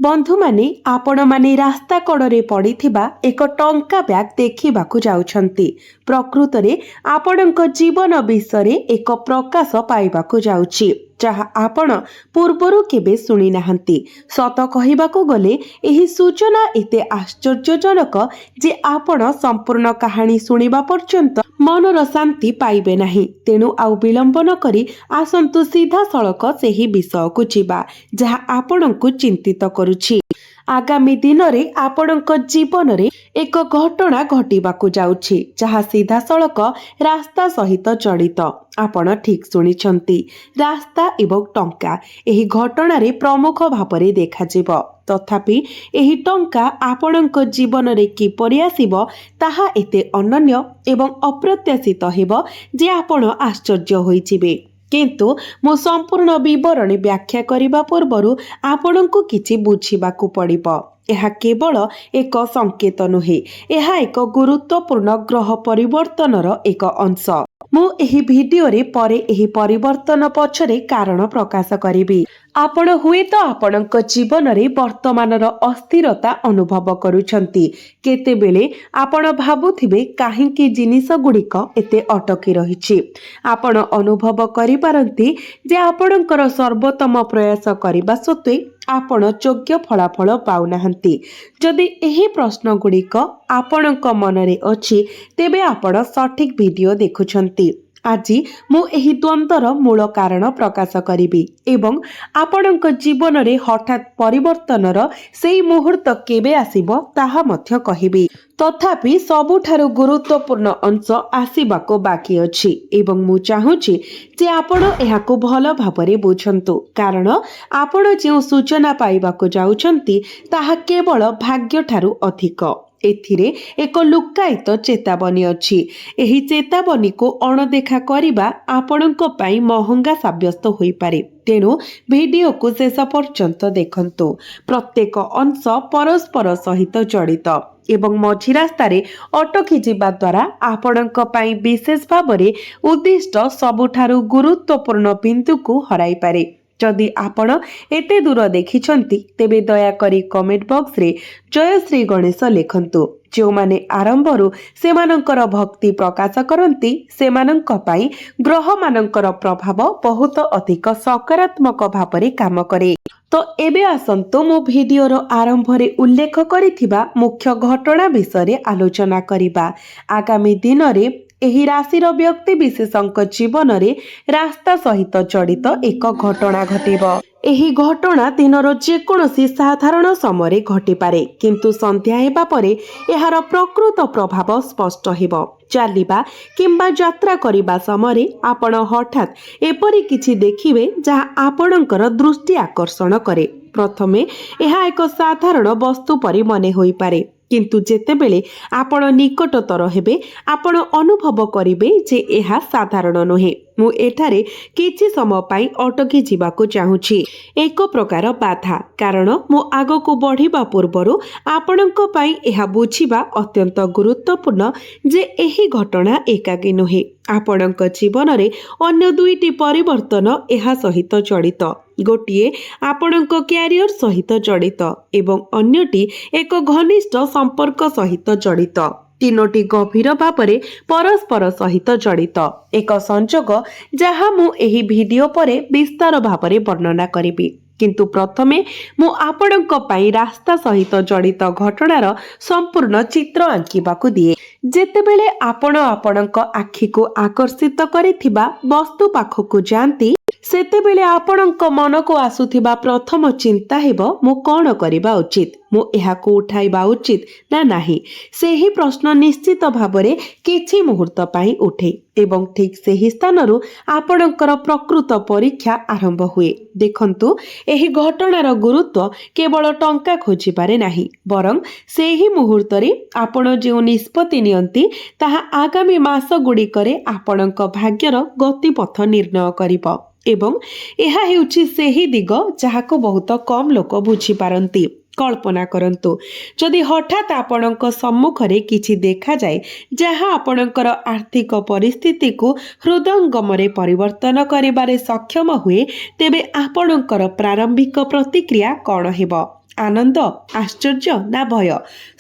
बंधु माने आपण माने रास्ता कड़े पड़िथिबा एक टंका बैग देखिबाकू जाउछंती। प्रकृत रे आपणक जीवन विषय एक प्रकाश पाइबाकू जाउछि जहा आपण पूर्वरु केबे सुनी नाहंती। सत कहिबाकू गले एही सूचना एते आश्चर्यजनक जे आपण संपूर्ण कहानी सुनिबा पर्यंत मनर शांति पाइबे नाही। तेणु आउ विलंब न करी आसंतु सीधा सड़क सेही विषय को जिबा जहा आपणकू चिंतित करुछि। आगामी दिन रे आपणक जीवन रे एक घटना घटिबाकू जाउछि जहा सीधा सड़क रास्ता सहित जड़ित। आपण ठीक सुनिछंती, रास्ता एवं टंका एही घटना रे प्रमुख भावरे देखाजिब। तथापि एही टंका आपणक जीवन रे किपरि आसीब ताहा एते अनन्य एवं अप्रत्याशित हेब जे आपण आश्चर्य होइजिबे। किंतु मो संपूर्ण विवरणी व्याख्या करिबा पूर्वरु आपणको किछि बुझिबाकू पड़िबो। यह केवल एक संकेत नुहे, यह एक गुरुत्वपूर्ण ग्रह परिवर्तनर एक अंश। मु एही भिडियो रे परे एही परिवर्तन पछरे कारण प्रकाश करिबी। आपण हुए तो आपणक जीवन रे वर्तमानर अस्थिरता अनुभव करूछंती। केतेबेले आपण भाबुथिबे काहेकि जिनिस गुड़िक एते अटकी रहिछि। आपण अनुभव करि पारंती जे आपणकर सर्वोत्तम प्रयास करिबा सत्वे आपण योग्य फलाफल पाउनाहंती। जदि एही प्रश्न गुड़िक आपणक मनरे अछि तेबे आपण सठिक भिडियो देखुछंती। आजि मु एही द्वंद्वर मूल कारण प्रकाश करिबी एवं आपणक जीवन रे हठात परिवर्तनर सेही मुहूर्त केबे आसीबो ताहा मध्य कहिबी। तथापि सबुठारु गुरुत्वपूर्ण अंश आसीबाको बाकी अछि एवं मु चाहूछि जे आपण एहाको भल भाबरे बुझंतु, कारण आपण जे सूचना पाइबाको जाउछंती ताहा केवल भाग्य ठारु अधिक। एथिरे एक लुक्कायित चेतावनी अछि। एही चेतावनी को अणदेखा करिबा आपणको पई महंगा साब्यस्त होई पारे। तेणु वीडियो को शेष पर्यंत देखंतु। प्रत्येक अंश परस्पर सहित जड़ित एवं मझी रास्ता रे अटकी जिबा द्वारा आपणक पई विशेष भाबरे उद्दिष्ट सबुठारु गुरुत्वपूर्ण बिंदु को हराई पारे। जदि आपण एते दूर देखिछंती तेबे दया करी कमेंट बॉक्स रे जय श्री गणेश लेखंतु। जो माने आरंभरु सेमानंकर भक्ति प्रकाश करंती सेमानंक पई ग्रह मानंकर प्रभाव बहुत अधिक सकारात्मक भावरे काम करे। तो एबे आसंतु मो भिडियोर आरंभ रे उल्लेख करिथिबा मुख्य घटना विषय आलोचना करिबा। आगामी दिन रे एही राशिर व्यक्ति विशेषଙ୍କ जीवन रे रास्ता सहित जड़ित एक घटना घटिबो। एही घटना दिनर जेकोसी साधारण समय घटी पारे, किंतु संध्या हेबा परे एहार प्रकृत प्रभाव स्पष्ट हेबो। चलिबा किंबा यात्रा करिबा समय आपण हठात एपरि किछि देखिबे जहा आपणकर दृष्टि आकर्षण करे। प्रथमे एहा एक साधारण वस्तु परि मने होई पारे, किंतु जेतेबेले आपण निकटतर हेबे आपण अनुभव करिबे जे एहा साधारण नोहे। मु एठारे किछि समय पई अटकी जिबाकू चाहूछि, एक प्रकार बाधा, कारण मु आगको बढ़िबा पूर्वरु आपणक पई एहा बुझिबा अत्यंत गुरुत्वपूर्ण जे एही घटना एकाकी नोहे। आपणक जीवन रे अन्य दुईटी परिवर्तन एहा सहित जड़ित। गोटिए आपणक क्यारियर सहित जड़ित एवं अन्यटी एक घनिष्ठ संपर्क सहित जड़ित। तीनोटी गभीर भावरे परस्पर सहित जड़ित एक संजोग जहा मु एही वीडियो परे विस्तार भावरे वर्णना करिबी। किंतु प्रथमे मु आपणक पई रास्ता सहित जड़ित घटनार संपूर्ण चित्र आंकिबाकू दिए। जेतेबेले आपण आपणक आखि को आकर्षित करिथिबा वस्तु पाखकू जांती सेतेबेले आपणक मन को आसुथिबा प्रथम चिंता हेबो मु कोन करिबा उचित, मु एहाको उठाइबा उचित ना नाही। सेही प्रश्न निश्चित भाबरे किछि मुहूर्त पई उठे एवं ठीक सेही स्थानरु आपणकर प्रकृत परीक्षा आरंभ हुए। देखंतु एही घटनार गुरुत्व केवल टंका खोजिबारे नाही, बरं सेही मुहूर्त रे आपण जे निष्पत्ति नियंती ताहा आगामी मास गुड़िकरे आपणक भाग्यर गतिपथ निर्णय करिबो एवं एहा हेउछि सेही दिग जहाको बहुत कम लोक बुझी पारंती। कल्पना करंतु जदि हठात आपणक सम्मुखरे किछि देखा जाए जहा आपणकर आर्थिक परिस्थिति को हृदयंगमरे परिवर्तन करिबारे सक्षम हुए, तेबे आपणकर प्रारंभिक प्रतिक्रिया कौन हेबो? ଆନନ୍ଦ, ଆଶ୍ଚର୍ଯ୍ୟ ନା ଭୟ?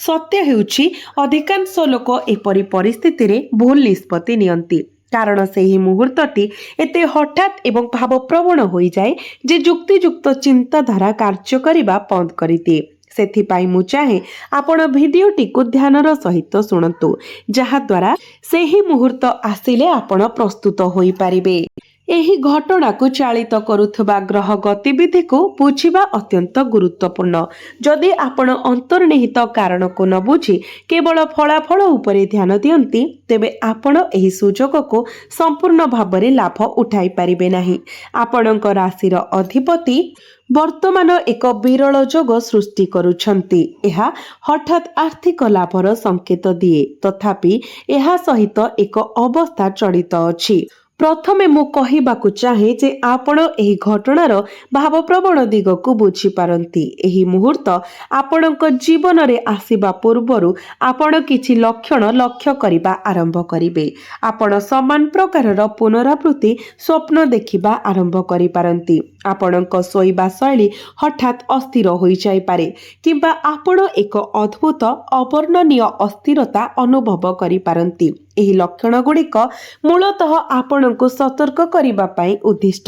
ସତ୍ୟ ହେଉଛି ଅଧିକାଂଶ ଲୋକ ଏପରି ପରିସ୍ଥିତିରେ ଭୁଲ ନିଷ୍ପତ୍ତି ନିଅନ୍ତି, କାରଣ ସେହି ମୁହୂର୍ତ୍ତଟି ଏତେ ହଠାତ୍ ଏବଂ ଭାବପ୍ରବଣ ହୋଇଯାଏ ଯେ ଯୁକ୍ତିଯୁକ୍ତ ଚିନ୍ତାଧାରା କାର୍ଯ୍ୟ କରିବା ବନ୍ଦ କରିଦିଏ। ସେଥିପାଇଁ ମୁଁ ଚାହେଁ ଆପଣ ଭିଡ଼ିଓଟିକୁ ଧ୍ୟାନର ସହିତ ଶୁଣନ୍ତୁ, ଯାହାଦ୍ୱାରା ସେହି ମୁହୂର୍ତ୍ତ ଆସିଲେ ଆପଣ ପ୍ରସ୍ତୁତ ହୋଇପାରିବେ। ଏହି ଘଟଣାକୁ ଚାଳିତ କରୁଥିବା ଗ୍ରହ ଗତିବିଧିକୁ ବୁଝିବା ଅତ୍ୟନ୍ତ ଗୁରୁତ୍ୱପୂର୍ଣ୍ଣ। ଯଦି ଆପଣ ଅନ୍ତର୍ନିହିତ କାରଣକୁ ନ ବୁଝି କେବଳ ଫଳାଫଳ ଉପରେ ଧ୍ୟାନ ଦିଅନ୍ତି, ତେବେ ଆପଣ ଏହି ସୁଯୋଗକୁ ସମ୍ପୂର୍ଣ୍ଣ ଭାବରେ ଲାଭ ଉଠାଇ ପାରିବେ ନାହିଁ। ଆପଣଙ୍କ ରାଶିର ଅଧିପତି ବର୍ତ୍ତମାନ ଏକ ବିରଳ ଯୋଗ ସୃଷ୍ଟି କରୁଛନ୍ତି। ଏହା ହଠାତ୍ ଆର୍ଥିକ ଲାଭର ସଂକେତ ଦିଏ, ତଥାପି ଏହା ସହିତ ଏକ ଅବସ୍ଥା ଜଡ଼ିତ ଅଛି। ପ୍ରଥମେ ମୁଁ କହିବାକୁ ଚାହେଁ ଯେ ଆପଣ ଏହି ଘଟଣାର ଭାବପ୍ରବଣ ଦିଗକୁ ବୁଝିପାରନ୍ତି। ଏହି ମୁହୂର୍ତ୍ତ ଆପଣଙ୍କ ଜୀବନରେ ଆସିବା ପୂର୍ବରୁ ଆପଣ କିଛି ଲକ୍ଷଣ ଲକ୍ଷ୍ୟ କରିବା ଆରମ୍ଭ କରିବେ। ଆପଣ ସମାନ ପ୍ରକାରର ପୁନରାବୃତ୍ତି ସ୍ୱପ୍ନ ଦେଖିବା ଆରମ୍ଭ କରିପାରନ୍ତି। ଆପଣଙ୍କ ଶୋଇବା ଶୈଳୀ ହଠାତ୍ ଅସ୍ଥିର ହୋଇଯାଇପାରେ, କିମ୍ବା ଆପଣ ଏକ ଅଦ୍ଭୁତ ଅବର୍ଣ୍ଣନୀୟ ଅସ୍ଥିରତା ଅନୁଭବ କରିପାରନ୍ତି। ଏହି ଲକ୍ଷଣଗୁଡ଼ିକ ମୂଳତଃ ଆପଣଙ୍କୁ ସତର୍କ କରିବା ପାଇଁ ଉଦ୍ଦିଷ୍ଟ,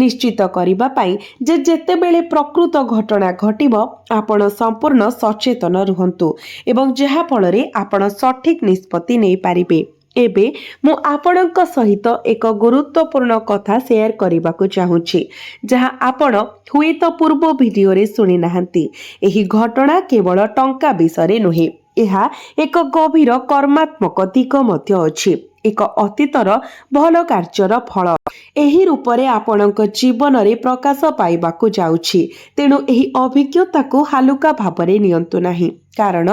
ନିଶ୍ଚିତ କରିବା ପାଇଁ ଯେ ଯେତେବେଳେ ପ୍ରକୃତ ଘଟଣା ଘଟିବ ଆପଣ ସମ୍ପୂର୍ଣ୍ଣ ସଚେତନ ରୁହନ୍ତୁ ଏବଂ ଯାହାଫଳରେ ଆପଣ ସଠିକ୍ ନିଷ୍ପତ୍ତି ନେଇପାରିବେ। ଏବେ ମୁଁ ଆପଣଙ୍କ ସହିତ ଏକ ଗୁରୁତ୍ୱପୂର୍ଣ୍ଣ କଥା ସେୟାର କରିବାକୁ ଚାହୁଁଛି, ଯାହା ଆପଣ ହୁଏତ ପୂର୍ବ ଭିଡ଼ିଓରେ ଶୁଣିନାହାନ୍ତି। ଏହି ଘଟଣା କେବଳ ଟଙ୍କା ବିଷୟରେ ନୁହେଁ, ଏହା ଏକ ଗଭୀର କର୍ମାତ୍ମକ ଦିଗ ମଧ୍ୟ ଅଛି, ଏକ ଅତୀତର ଭଲ କାର୍ଯ୍ୟର ଫଳ। ଏହି ରୂପରେ ଆପଣଙ୍କ ଜୀବନରେ ପ୍ରକାଶ ପାଇବାକୁ ଯାଉଛି। ତେଣୁ ଏହି ଅଭିଜ୍ଞତାକୁ ହାଲୁକା ଭାବରେ ନିଅନ୍ତୁ ନାହିଁ, କାରଣ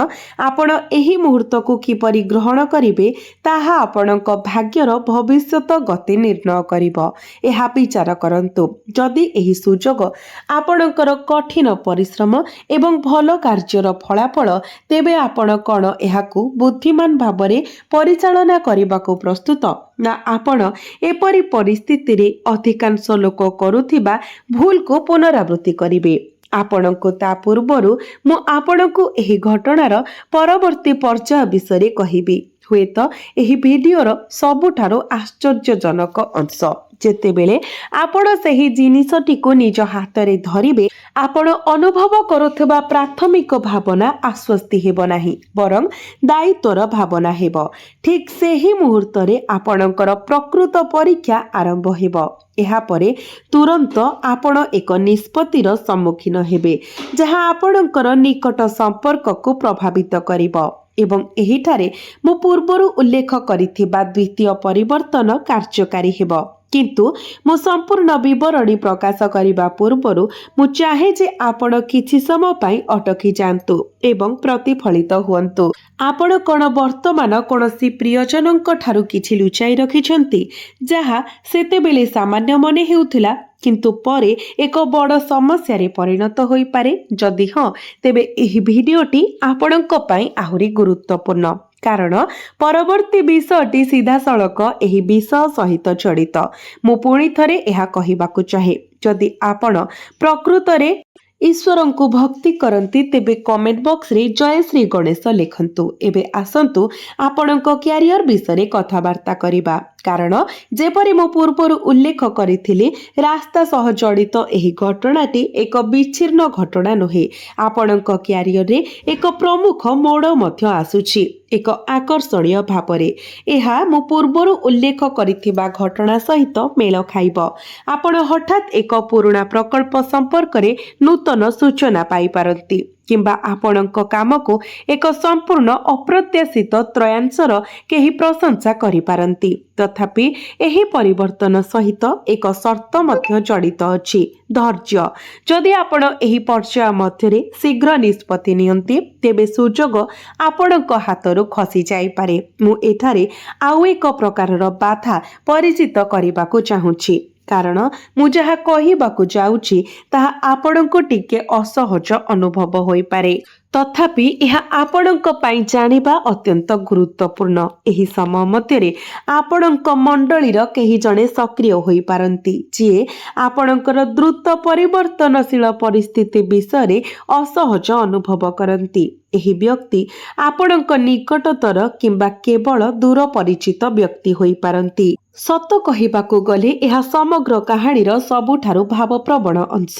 ଆପଣ ଏହି ମୁହୂର୍ତ୍ତକୁ କିପରି ଗ୍ରହଣ କରିବେ ତାହା ଆପଣଙ୍କ ଭାଗ୍ୟର ଭବିଷ୍ୟତ ଗତି ନିର୍ଣ୍ଣୟ କରିବ। ଏହା ବିଚାର କରନ୍ତୁ, ଯଦି ଏହି ସୁଯୋଗ ଆପଣଙ୍କର କଠିନ ପରିଶ୍ରମ ଏବଂ ଭଲ କାର୍ଯ୍ୟର ଫଳାଫଳ, ତେବେ ଆପଣ କ'ଣ ଏହାକୁ ବୁଦ୍ଧିମାନ ଭାବରେ ପରିଚାଳନା କରିବାକୁ ପ୍ରସ୍ତୁତ, ନା ଆପଣ ଏପରି ପରିସ୍ଥିତିରେ ଅଧିକାଂଶ ଲୋକ କରୁଥିବା ଭୁଲକୁ ପୁନରାବୃତ୍ତି କରିବେ? ଆପଣଙ୍କୁ ତା ପୂର୍ବରୁ ମୁଁ ଆପଣଙ୍କୁ ଏହି ଘଟଣାର ପରବର୍ତ୍ତୀ ପର୍ଯ୍ୟାୟ ବିଷୟରେ କହିବି। ହୁଏତ ଏହି ଭିଡ଼ିଓର ସବୁଠାରୁ ଆଶ୍ଚର୍ଯ୍ୟଜନକ ଅଂଶ। ଯେତେବେଳେ ଆପଣ ସେହି ଜିନିଷଟିକୁ ନିଜ ହାତରେ ଧରିବେ, ଆପଣ ଅନୁଭବ କରୁଥିବା ପ୍ରାଥମିକ ଭାବନା ଆଶ୍ୱସ୍ତି ହେବ ନାହିଁ, ବରଂ ଦାୟିତ୍ୱର ଭାବନା ହେବ। ଠିକ୍ ସେହି ମୁହୂର୍ତ୍ତରେ ଆପଣଙ୍କର ପ୍ରକୃତ ପରୀକ୍ଷା ଆରମ୍ଭ ହେବ। ଏହାପରେ ତୁରନ୍ତ ଆପଣ ଏକ ନିଷ୍ପତ୍ତିର ସମ୍ମୁଖୀନ ହେବେ, ଯାହା ଆପଣଙ୍କର ନିକଟ ସମ୍ପର୍କକୁ ପ୍ରଭାବିତ କରିବ। ଏବଂ ଏହିଠାରେ ମୁଁ ପୂର୍ବରୁ ଉଲ୍ଲେଖ କରିଥିବା ଦ୍ୱିତୀୟ ପରିବର୍ତ୍ତନ କାର୍ଯ୍ୟକାରୀ ହେବ। କିନ୍ତୁ ମୁଁ ସମ୍ପୂର୍ଣ୍ଣ ବିବରଣୀ ପ୍ରକାଶ କରିବା ପୂର୍ବରୁ ମୁଁ ଚାହେଁ ଯେ ଆପଣ କିଛି ସମୟ ପାଇଁ ଅଟକି ଯାଆନ୍ତୁ ଏବଂ ପ୍ରତିଫଳିତ ହୁଅନ୍ତୁ। ଆପଣ କ'ଣ ବର୍ତ୍ତମାନ କୌଣସି ପ୍ରିୟଜନଙ୍କ ଠାରୁ କିଛି ଲୁଚାଇ ରଖିଛନ୍ତି, ଯାହା ସେତେବେଳେ ସାମାନ୍ୟ ମନେ ହେଉଥିଲା କିନ୍ତୁ ପରେ ଏକ ବଡ଼ ସମସ୍ୟାରେ ପରିଣତ ହୋଇପାରେ? ଯଦି ହଁ, ତେବେ ଏହି ଭିଡ଼ିଓଟି ଆପଣଙ୍କ ପାଇଁ ଆହୁରି ଗୁରୁତ୍ୱପୂର୍ଣ୍ଣ, କାରଣ ପରବର୍ତ୍ତୀ ବିଷୟଟି ସିଧାସଳଖ ଏହି ବିଷୟ ସହିତ ଜଡ଼ିତ। ମୁଁ ପୁଣି ଥରେ ଏହା କହିବାକୁ ଚାହେଁ, ଯଦି ଆପଣ ପ୍ରକୃତରେ ଈଶ୍ୱରଙ୍କୁ ଭକ୍ତି କରନ୍ତି, ତେବେ କମେଣ୍ଟ ବକ୍ସରେ ଜୟ ଶ୍ରୀ ଗଣେଶ ଲେଖନ୍ତୁ। ଏବେ ଆସନ୍ତୁ ଆପଣଙ୍କ କ୍ୟାରିୟର ବିଷୟରେ କଥାବାର୍ତ୍ତା କରିବା, କାରଣ ଯେପରି ମୁଁ ପୂର୍ବରୁ ଉଲ୍ଲେଖ କରିଥିଲି, ରାସ୍ତା ସହ ଜଡ଼ିତ ଏହି ଘଟଣାଟି ଏକ ବିଚ୍ଛିନ୍ନ ଘଟଣା ନୁହେଁ। ଆପଣଙ୍କ କ୍ୟାରିୟରରେ ଏକ ପ୍ରମୁଖ ମୋଡ଼ ମଧ୍ୟ ଆସୁଛି, ଏକ ଆକର୍ଷଣୀୟ ଭାବରେ। ଏହା ମୁଁ ପୂର୍ବରୁ ଉଲ୍ଲେଖ କରିଥିବା ଘଟଣା ସହିତ ମେଳ ଖାଇବ। ଆପଣ ହଠାତ୍ ଏକ ପୁରୁଣା ପ୍ରକଳ୍ପ ସମ୍ପର୍କରେ ନୂତନ ସୂଚନା ପାଇପାରନ୍ତି, କିମ୍ବା ଆପଣଙ୍କ କାମକୁ ଏକ ସମ୍ପୂର୍ଣ୍ଣ ଅପ୍ରତ୍ୟାଶିତ ତ୍ରୟାଂଶର କେହି ପ୍ରଶଂସା କରିପାରନ୍ତି। ତଥାପି ଏହି ପରିବର୍ତ୍ତନ ସହିତ ଏକ ସର୍ତ୍ତ ମଧ୍ୟ ଜଡ଼ିତ ଅଛି, ଧୈର୍ଯ୍ୟ। ଯଦି ଆପଣ ଏହି ପର୍ଯ୍ୟାୟ ମଧ୍ୟରେ ଶୀଘ୍ର ନିଷ୍ପତ୍ତି ନିଅନ୍ତି, ତେବେ ସୁଯୋଗ ଆପଣଙ୍କ ହାତରୁ ଖସି ଯାଇପାରେ। ମୁଁ ଏଠାରେ ଆଉ ଏକ ପ୍ରକାରର ବାଧା ପରିଚିତ କରିବାକୁ ଚାହୁଁଛି। କାରଣ ମୁଁ ଯାହା କହିବାକୁ ଯାଉଛି ତାହା ଆପଣଙ୍କୁ ଟିକେ ଅସହଜ ଅନୁଭବ ହୋଇପାରେ। ତଥାପି ଏହା ଆପଣଙ୍କ ପାଇଁ ଜାଣିବା ଅତ୍ୟନ୍ତ ଗୁରୁତ୍ୱପୂର୍ଣ୍ଣ। ଏହି ସମୟ ମଧ୍ୟରେ ଆପଣଙ୍କ ମଣ୍ଡଳୀର କେହି ଜଣେ ସକ୍ରିୟ ହୋଇପାରନ୍ତି ଯିଏ ଆପଣଙ୍କର ଦ୍ରୁତ ପରିବର୍ତ୍ତନଶୀଳ ପରିସ୍ଥିତି ବିଷୟରେ ଅସହଜ ଅନୁଭବ କରନ୍ତି। ଏହି ବ୍ୟକ୍ତି ଆପଣଙ୍କ ନିକଟତର କିମ୍ବା କେବଳ ଦୂର ପରିଚିତ ବ୍ୟକ୍ତି ହୋଇପାରନ୍ତି। ସତ କହିବାକୁ ଗଲେ ଏହା ସମଗ୍ର କାହାଣୀର ସବୁଠାରୁ ଭାବପ୍ରବଣ ଅଂଶ।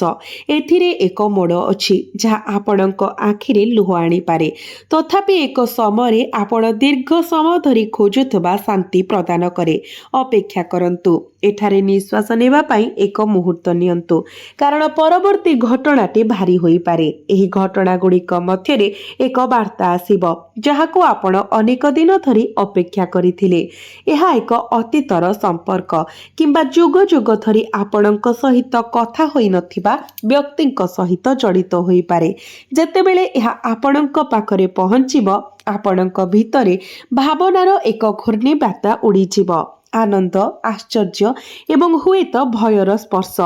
ଏଥିରେ ଏକ ମୋଡ଼ ଅଛି ଯାହା ଆପଣଙ୍କ ଆଖିରେ ଲୁହ ଆଣିପାରେ। ତଥାପି ଏକ ସମୟରେ ଆପଣ ଦୀର୍ଘ ସମୟ ଧରି ଖୋଜୁଥିବା ଶାନ୍ତି ପ୍ରଦାନ କରେ। ଅପେକ୍ଷା କରନ୍ତୁ। ଏଠାରେ ନିଶ୍ୱାସ ନେବା ପାଇଁ ଏକ ମୁହୂର୍ତ୍ତ ନିଅନ୍ତୁ, କାରଣ ପରବର୍ତ୍ତୀ ଘଟଣାଟି ଭାରି ହୋଇପାରେ। ଏହି ଘଟଣାଗୁଡ଼ିକ ମଧ୍ୟରେ ଏକ ବାର୍ତ୍ତା ଆସିବ ଯାହାକୁ ଆପଣ ଅନେକ ଦିନ ଧରି ଅପେକ୍ଷା କରିଥିଲେ। ଏହା ଏକ ଅତୀତର ସମ୍ପର୍କ କିମ୍ବା ଯୁଗ ଯୁଗ ଧରି ଆପଣଙ୍କ ସହିତ କଥା ହୋଇନଥିବା ବ୍ୟକ୍ତିଙ୍କ ସହିତ ଜଡ଼ିତ ହୋଇପାରେ। ଯେତେବେଳେ ଏହା ଆପଣଙ୍କ ପାଖରେ ପହଞ୍ଚିବ, ଆପଣଙ୍କ ଭିତରେ ଭାବନାର ଏକ ଘୂର୍ଣ୍ଣିବାତ୍ୟା ଉଡ଼ିଯିବ। ଆନନ୍ଦ, ଆଶ୍ଚର୍ଯ୍ୟ ଏବଂ ହୁଏତ ଭୟର ସ୍ପର୍ଶ।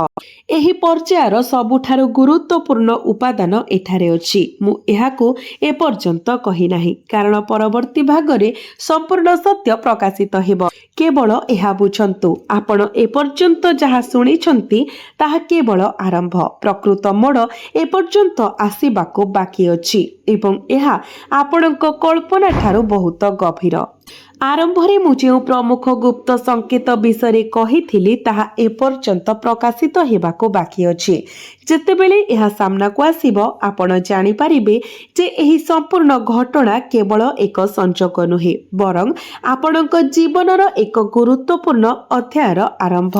ଏହି ପର୍ଯ୍ୟାୟର ସବୁଠାରୁ ଗୁରୁତ୍ୱପୂର୍ଣ୍ଣ ଉପାଦାନ ଏଠାରେ ଅଛି। ମୁଁ ଏହାକୁ ଏପର୍ଯ୍ୟନ୍ତ କହିନାହିଁ କାରଣ ପରବର୍ତ୍ତୀ ଭାଗରେ ସମ୍ପୂର୍ଣ୍ଣ ସତ୍ୟ ପ୍ରକାଶିତ ହେବ। କେବଳ ଏହା ବୁଝନ୍ତୁ, ଆପଣ ଏପର୍ଯ୍ୟନ୍ତ ଯାହା ଶୁଣିଛନ୍ତି ତାହା କେବଳ ଆରମ୍ଭ। ପ୍ରକୃତ ମୋଡ଼ ଏପର୍ଯ୍ୟନ୍ତ ଆସିବାକୁ ବାକି ଅଛି ଏବଂ ଏହା ଆପଣଙ୍କ କଳ୍ପନା ଠାରୁ ବହୁତ ଗଭୀର। ଆରମ୍ଭରେ ମୁଁ ଯେଉଁ ପ୍ରମୁଖ ଗୁପ୍ତ ସଂକେତ ବିଷୟରେ କହିଥିଲି ତାହା ଏପର୍ଯ୍ୟନ୍ତ ପ୍ରକାଶିତ ହେବାକୁ ବାକି ଅଛି। ଯେତେବେଳେ ଏହା ସାମ୍ନାକୁ ଆସିବ, ଆପଣ ଜାଣିପାରିବେ ଯେ ଏହି ସମ୍ପୂର୍ଣ୍ଣ ଘଟଣା କେବଳ ଏକ ସଂଯୋଗ ନୁହେଁ, ବରଂ ଆପଣଙ୍କ ଜୀବନର ଏକ ଗୁରୁତ୍ୱପୂର୍ଣ୍ଣ ଅଧ୍ୟାୟର ଆରମ୍ଭ।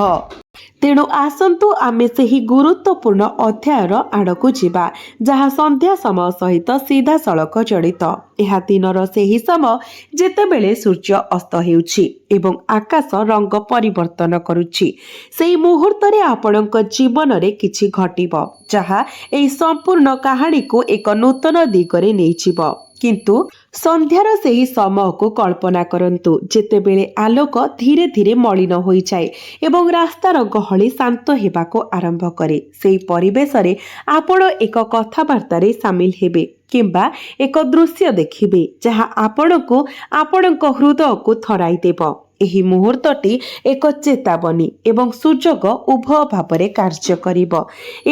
ତେଣୁ ଆସନ୍ତୁ ଆମେ ସେହି ଗୁରୁତ୍ୱପୂର୍ଣ୍ଣ ଅଧ୍ୟାୟର ଆଡ଼କୁ ଯିବା ଯାହା ସନ୍ଧ୍ୟା ସମୟ ସହିତ ସିଧାସଳଖ ଜଡ଼ିତ। ଏହା ଦିନର ସେହି ସମୟ ଯେତେବେଳେ ସୂର୍ଯ୍ୟ ଅସ୍ତ ହେଉଛି ଏବଂ ଆକାଶ ରଙ୍ଗ ପରିବର୍ତ୍ତନ କରୁଛି। ସେହି ମୁହୂର୍ତ୍ତରେ ଆପଣଙ୍କ ଜୀବନରେ କିଛି ଘଟିବ ଯାହା ଏହି ସମ୍ପୂର୍ଣ୍ଣ କାହାଣୀକୁ ଏକ ନୂତନ ଦିଗରେ ନେଇଯିବ। କିନ୍ତୁ ସନ୍ଧ୍ୟାର ସେହି ସମୟକୁ କଳ୍ପନା କରନ୍ତୁ ଯେତେବେଳେ ଆଲୋକ ଧୀରେ ଧୀରେ ମଳିନ ହୋଇଯାଏ ଏବଂ ରାସ୍ତାର ଗହଳି ଶାନ୍ତ ହେବାକୁ ଆରମ୍ଭ କରେ। ସେହି ପରିବେଶରେ ଆପଣ ଏକ କଥାବାର୍ତ୍ତାରେ ସାମିଲ ହେବେ କିମ୍ବା ଏକ ଦୃଶ୍ୟ ଦେଖିବେ ଯାହା ଆପଣଙ୍କୁ ଆପଣଙ୍କ ହୃଦୟକୁ ଥରାଇ ଦେବ। ଏହି ମୁହୂର୍ତ୍ତଟି ଏକ ଚେତାବନୀ ଏବଂ ସୁଯୋଗ ଉଭୟ ଭାବରେ କାର୍ଯ୍ୟ କରିବ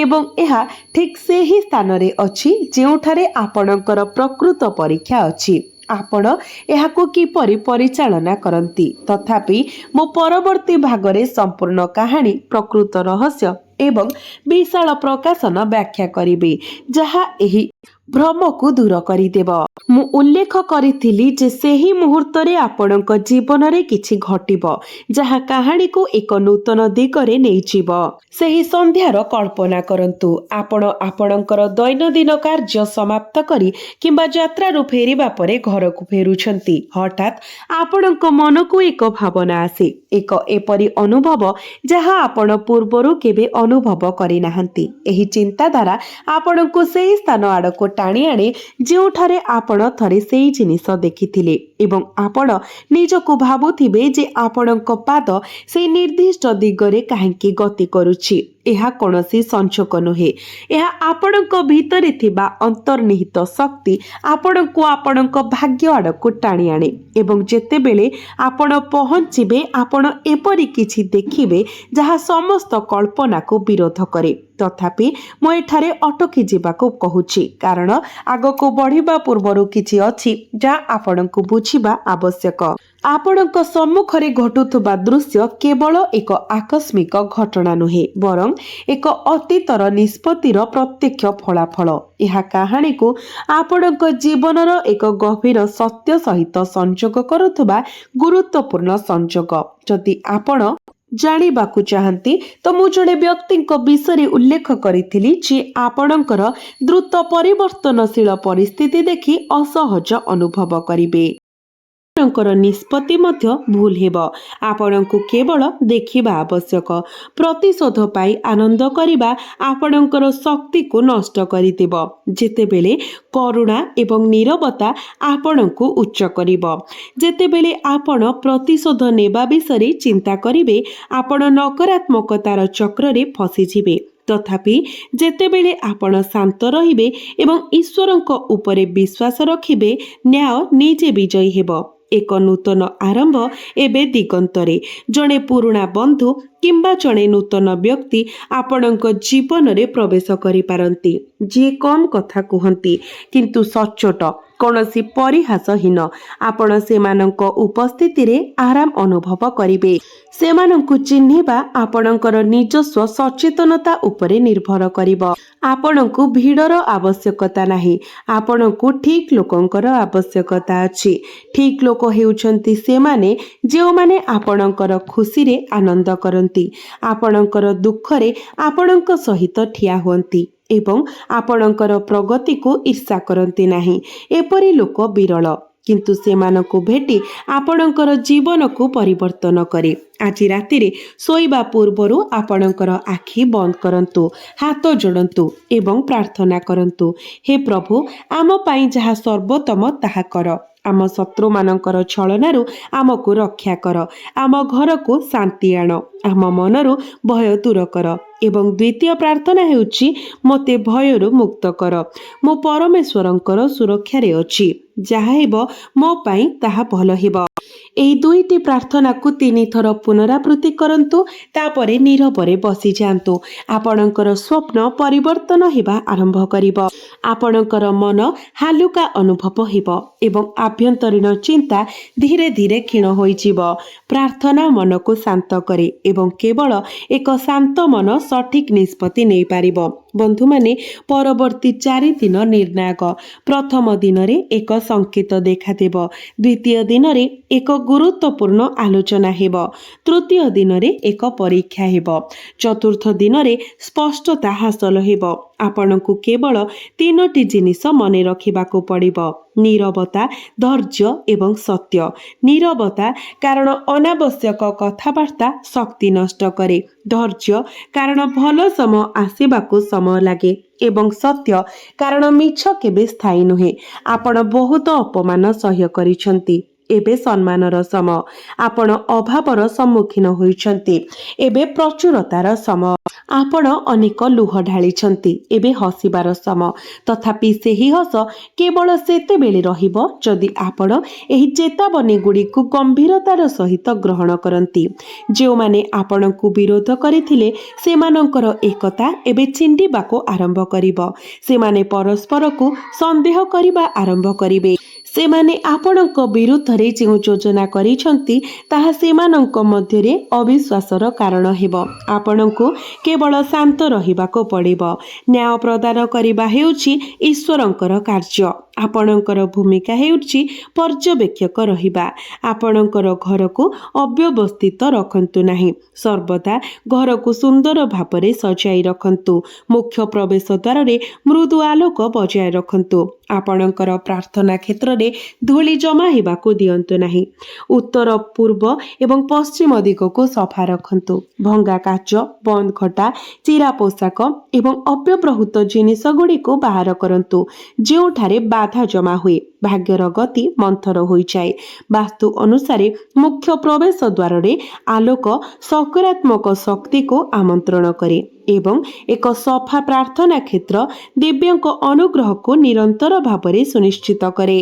ଏବଂ ଏହା ଠିକ୍ ସେହି ସ୍ଥାନରେ ଅଛି ଯେଉଁଠାରେ ଆପଣଙ୍କର ପ୍ରକୃତ ପରୀକ୍ଷା ଅଛି। ଆପଣ ଏହାକୁ କିପରି ପରିଚାଳନା କରନ୍ତି। ତଥାପି ମୁଁ ପରବର୍ତ୍ତୀ ଭାଗରେ ସମ୍ପୂର୍ଣ୍ଣ କାହାଣୀ, ପ୍ରକୃତ ରହସ୍ୟ ଏବଂ ବିଶାଳ ପ୍ରକାଶନ ବ୍ୟାଖ୍ୟା କରିବି ଯାହା ଏହି ଭ୍ରମକୁ ଦୂର କରିଦେବ। ମୁଁ ଉଲ୍ଲେଖ କରିଥିଲି ଯେ ସେହି ମୁହୂର୍ତ୍ତରେ ଆପଣଙ୍କ ଜୀବନରେ କିଛି ଘଟିବ ଯାହା କାହାଣୀକୁ ଏକ ନୂତନ ଦିଗରେ ନେଇଯିବ। ସେହି ସନ୍ଧ୍ୟାର କଳ୍ପନା କରନ୍ତୁ। ଆପଣ ଆପଣଙ୍କର ଦୈନନ୍ଦିନ କାର୍ଯ୍ୟ ସମାପ୍ତ କରି କିମ୍ବା ଯାତ୍ରାରୁ ଫେରିବା ପରେ ଘରକୁ ଫେରୁଛନ୍ତି। ହଠାତ୍ ଆପଣଙ୍କ ମନକୁ ଏକ ଭାବନା ଆସେ, ଏକ ଏପରି ଅନୁଭବ ଯାହା ଆପଣ ପୂର୍ବରୁ କେବେ ଅନୁଭବ କରିନାହାନ୍ତି। ଏହି ଚିନ୍ତାଧାରା ଆପଣଙ୍କୁ ସେହି ସ୍ଥାନ ଆଡ଼କୁ ଟାଣି ଆଣେ ଯେଉଁଠାରେ ଆପଣ ଥରେ ସେହି ଜିନିଷ ଦେଖିଥିଲେ ଏବଂ ଆପଣ ନିଜକୁ ଭାବୁଥିବେ ଯେ ଆପଣଙ୍କ ପାଦ ସେହି ନିର୍ଦ୍ଦିଷ୍ଟ ଦିଗରେ କାହିଁକି ଗତି କରୁଛି। ଏହା କୌଣସି ସଂଯୋଗ ନୁହେଁ, ଏହା ଆପଣଙ୍କ ଭିତରେ ଥିବା ଅନ୍ତର୍ନିହିତ ଶକ୍ତି ଆପଣଙ୍କୁ ଆପଣଙ୍କ ଭାଗ୍ୟ ଆଡ଼କୁ ଟାଣି ଆଣେ ଏବଂ ଯେତେବେଳେ ଆପଣ ପହଞ୍ଚିବେ ଆପଣ ଏପରି କିଛି ଦେଖିବେ ଯାହା ସମସ୍ତ କଳ୍ପନାକୁ ବିରୋଧ କରେ। ତଥାପି ମୁଁ ଏଠାରେ ଅଟକି ଯିବାକୁ କହୁଛି କାରଣ ଆଗକୁ ବଢ଼ିବା ପୂର୍ବରୁ କିଛି ଅଛି ଯାହା ଆପଣଙ୍କୁ ବୁଝିବା ଆବଶ୍ୟକ। ଆପଣଙ୍କ ସମ୍ମୁଖରେ ଘଟୁଥିବା ଦୃଶ୍ୟ କେବଳ ଏକ ଆକସ୍ମିକ ଘଟଣା ନୁହେଁ, ବରଂ ଏକ ଅତୀତର ନିଷ୍ପତ୍ତିର ପ୍ରତ୍ୟକ୍ଷ ଫଳାଫଳ। ଏହା କାହାଣୀକୁ ଆପଣଙ୍କ ଜୀବନର ଏକ ଗଭୀର ସତ୍ୟ ସହିତ ସଂଯୋଗ କରୁଥିବା ଗୁରୁତ୍ୱପୂର୍ଣ୍ଣ ସଂଯୋଗ। ଯଦି ଆପଣ ଜାଣିବାକୁ ଚାହାନ୍ତି ତ ମୁଁ ଜଣେ ବ୍ୟକ୍ତିଙ୍କ ବିଷୟରେ ଉଲ୍ଲେଖ କରିଥିଲି ଯିଏ ଆପଣଙ୍କର ଦ୍ରୁତ ପରିବର୍ତ୍ତନଶୀଳ ପରିସ୍ଥିତି ଦେଖି ଅସହଜ ଅନୁଭବ କରିବେ। ଆପଣଙ୍କର ନିଷ୍ପତ୍ତି ମଧ୍ୟ ଭୁଲ ହେବ। ଆପଣଙ୍କୁ କେବଳ ଦେଖିବା ଆବଶ୍ୟକ। ପ୍ରତିଶୋଧ ପାଇ ଆନନ୍ଦ କରିବା ଆପଣଙ୍କର ଶକ୍ତିକୁ ନଷ୍ଟ କରିଦେବ, ଯେତେବେଳେ କରୁଣା ଏବଂ ନୀରବତା ଆପଣଙ୍କୁ ଉଚ୍ଚ କରିବ। ଯେତେବେଳେ ଆପଣ ପ୍ରତିଶୋଧ ନେବା ବିଷୟରେ ଚିନ୍ତା କରିବେ, ଆପଣ ନକାରାତ୍ମକତାର ଚକ୍ରରେ ଫସିଯିବେ। ତଥାପି ଯେତେବେଳେ ଆପଣ ଶାନ୍ତ ରହିବେ ଏବଂ ଈଶ୍ୱରଙ୍କ ଉପରେ ବିଶ୍ୱାସ ରଖିବେ, ନ୍ୟାୟ ନିଜେ ବିଜୟୀ ହେବ। ଏକ ନୂତନ ଆରମ୍ଭ ଏବେ ଦିଗନ୍ତରେ। ଜଣେ ପୁରୁଣା ବନ୍ଧୁ କିମ୍ବା ଜଣେ ନୂତନ ବ୍ୟକ୍ତି ଆପଣଙ୍କ ଜୀବନରେ ପ୍ରବେଶ କରିପାରନ୍ତି, ଯିଏ କମ୍ କଥା କୁହନ୍ତି କିନ୍ତୁ ସଚ୍ଚୋଟ, କୌଣସି ପରିହାସହୀନ। ଆପଣ ସେମାନଙ୍କ ଉପସ୍ଥିତିରେ ଆରାମ ଅନୁଭବ କରିବେ। ସେମାନଙ୍କୁ ଚିହ୍ନିବା ଆପଣଙ୍କର ନିଜସ୍ୱ ସଚେତନତା ଉପରେ ନିର୍ଭର କରିବ। ଆପଣଙ୍କୁ ଭିଡ଼ର ଆବଶ୍ୟକତା ନାହିଁ, ଆପଣଙ୍କୁ ଠିକ୍ ଲୋକଙ୍କର ଆବଶ୍ୟକତା ଅଛି। ଠିକ୍ ଲୋକ ହେଉଛନ୍ତି ସେମାନେ ଯେଉଁମାନେ ଆପଣଙ୍କର ଖୁସିରେ ଆନନ୍ଦ କରନ୍ତି, ଆପଣଙ୍କର ଦୁଃଖରେ ଆପଣଙ୍କ ସହିତ ଠିଆ ହୁଅନ୍ତି ଏବଂ ଆପଣଙ୍କର ପ୍ରଗତିକୁ ଈର୍ଷା କରନ୍ତି ନାହିଁ। ଏପରି ଲୋକ ବିରଳ, କିନ୍ତୁ ସେମାନଙ୍କୁ ଭେଟି ଆପଣଙ୍କର ଜୀବନକୁ ପରିବର୍ତ୍ତନ କରେ। ଆଜି ରାତିରେ ଶୋଇବା ପୂର୍ବରୁ ଆପଣଙ୍କର ଆଖି ବନ୍ଦ କରନ୍ତୁ, ହାତ ଯୋଡ଼ନ୍ତୁ ଏବଂ ପ୍ରାର୍ଥନା କରନ୍ତୁ। ହେ ପ୍ରଭୁ, ଆମ ପାଇଁ ଯାହା ସର୍ବୋତ୍ତମ ତାହା କର। ଆମ ଶତ୍ରୁମାନଙ୍କର ଛଳନାରୁ ଆମକୁ ରକ୍ଷା କର। ଆମ ଘରକୁ ଶାନ୍ତି ଆଣ। ଆମ ମନରୁ ଭୟ ଦୂର କର। ଏବଂ ଦ୍ୱିତୀୟ ପ୍ରାର୍ଥନା ହେଉଛି, ମୋତେ ଭୟରୁ ମୁକ୍ତ କର। ମୁଁ ପରମେଶ୍ୱରଙ୍କର ସୁରକ୍ଷାରେ ଅଛି। ଯାହା ହେବ ମୋ ପାଇଁ ତାହା ଭଲ ହେବ। ଏହି ଦୁଇଟି ପ୍ରାର୍ଥନାକୁ 3 ଥର ପୁନରାବୃତ୍ତି କରନ୍ତୁ, ତାପରେ ନୀରବରେ ବସିଯାଆନ୍ତୁ। ଆପଣଙ୍କର ସ୍ୱପ୍ନ ପରିବର୍ତ୍ତନ ହେବା ଆରମ୍ଭ କରିବ। ଆପଣଙ୍କର ମନ ହାଲୁକା ଅନୁଭବ ହେବ ଏବଂ ଆଭ୍ୟନ୍ତରୀଣ ଚିନ୍ତା ଧୀରେ ଧୀରେ କ୍ଷୀଣ ହୋଇଯିବ। ପ୍ରାର୍ଥନା ମନକୁ ଶାନ୍ତ କରେ ଏବଂ କେବଳ ଏକ ଶାନ୍ତ ମନ ସଠିକ୍ ନିଷ୍ପତ୍ତି ନେଇପାରିବ। ବନ୍ଧୁମାନେ, ପରବର୍ତ୍ତୀ 4 ଦିନ ନିର୍ଣ୍ଣାୟକ। ପ୍ରଥମ ଦିନରେ ଏକ ସଂକେତ ଦେଖାଦେବ। ଦ୍ୱିତୀୟ ଦିନରେ ଏକ ଗୁରୁତ୍ୱପୂର୍ଣ୍ଣ ଆଲୋଚନା ହେବ। ତୃତୀୟ ଦିନରେ ଏକ ପରୀକ୍ଷା ହେବ। ଚତୁର୍ଥ ଦିନରେ ସ୍ପଷ୍ଟତା ହାସଲ ହେବ। ଆପଣଙ୍କୁ କେବଳ 3ଟି ଜିନିଷ ମନେ ରଖିବାକୁ ପଡ଼ିବ: ନୀରବତା, ଧୈର୍ଯ୍ୟ ଏବଂ ସତ୍ୟ। ନୀରବତା, କାରଣ ଅନାବଶ୍ୟକ କଥାବାର୍ତ୍ତା ଶକ୍ତି ନଷ୍ଟ କରେ। ଧୈର୍ଯ୍ୟ, କାରଣ ଭଲ ସମୟ ଆସିବାକୁ ସମୟ ଲାଗେ। ଏବଂ ସତ୍ୟ, କାରଣ ମିଛ କେବେ ସ୍ଥାୟୀ ନୁହେଁ। ଆପଣ ବହୁତ ଅପମାନ ସହ୍ୟ କରିଛନ୍ତି, ଏବେ ସମ୍ମାନର ସମୟ। ଆପଣ ଅଭାବର ସମ୍ମୁଖୀନ ହୋଇଛନ୍ତି, ଏବେ ପ୍ରଚୁରତାର ସମୟ। ଆପଣ ଅନେକ ଲୁହ ଢାଳିଛନ୍ତି, ଏବେ ହସିବାର ସମୟ। ତଥାପି ସେହି ହସ କେବଳ ସେତେବେଳେ ରହିବ ଯଦି ଆପଣ ଏହି ଚେତାବନୀଗୁଡ଼ିକୁ ଗମ୍ଭୀରତାର ସହିତ ଗ୍ରହଣ କରନ୍ତି। ଯେଉଁମାନେ ଆପଣଙ୍କୁ ବିରୋଧ କରିଥିଲେ, ସେମାନଙ୍କର ଏକତା ଏବେ ଛିଣ୍ଡିବାକୁ ଆରମ୍ଭ କରିବ। ସେମାନେ ପରସ୍ପରକୁ ସନ୍ଦେହ କରିବା ଆରମ୍ଭ କରିବେ। ସେମାନେ ଆପଣଙ୍କ ବିରୁଦ୍ଧରେ ଯେଉଁ ଯୋଜନା କରିଛନ୍ତି, ତାହା ସେମାନଙ୍କ ମଧ୍ୟରେ ଅବିଶ୍ୱାସର କାରଣ ହେବ। ଆପଣଙ୍କୁ କେବଳ ଶାନ୍ତ ରହିବାକୁ ପଡ଼ିବ। ନ୍ୟାୟ ପ୍ରଦାନ କରିବା ହେଉଛି ଈଶ୍ୱରଙ୍କର କାର୍ଯ୍ୟ। ଆପଣଙ୍କର ଭୂମିକା ହେଉଛି ପର୍ଯ୍ୟବେକ୍ଷକ ରହିବା। ଆପଣଙ୍କର ଘରକୁ ଅବ୍ୟବସ୍ଥିତ ରଖନ୍ତୁ ନାହିଁ। ସର୍ବଦା ଘରକୁ ସୁନ୍ଦର ଭାବରେ ସଜାଇ ରଖନ୍ତୁ। ମୁଖ୍ୟ ପ୍ରବେଶ ଦ୍ୱାରରେ ମୃଦୁ ଆଲୋକ ବଜାୟ ରଖନ୍ତୁ। ଆପଣଙ୍କର ପ୍ରାର୍ଥନା କ୍ଷେତ୍ରରେ ଧୂଳି ଜମା ହେବାକୁ ଦିଅନ୍ତୁ ନାହିଁ। ଉତ୍ତର, ପୂର୍ବ ଏବଂ ପଶ୍ଚିମ ଦିଗକୁ ସଫା ରଖନ୍ତୁ। ଭଙ୍ଗା କାଚ, ବନ୍ଦ ଖଟା, ଚିରା ପୋଷାକ ଏବଂ ଅବ୍ୟବହୃତ ଜିନିଷଗୁଡ଼ିକୁ ବାହାର କରନ୍ତୁ। ଯେଉଁଠାରେ ବାଧା ଜମା ହୁଏ, ଭାଗ୍ୟର ଗତି ମନ୍ଥର ହୋଇଯାଏ। ବାସ୍ତୁ ଅନୁସାରେ ମୁଖ୍ୟ ପ୍ରବେଶ ଦ୍ୱାରରେ ଆଲୋକ ସକାରାତ୍ମକ ଶକ୍ତିକୁ ଆମନ୍ତ୍ରଣ କରେ ଏବଂ ଏକ ସଫା ପ୍ରାର୍ଥନା କ୍ଷେତ୍ର ଦିବ୍ୟଙ୍କ ଅନୁଗ୍ରହକୁ ନିରନ୍ତର ଭାବରେ ସୁନିଶ୍ଚିତ କରେ।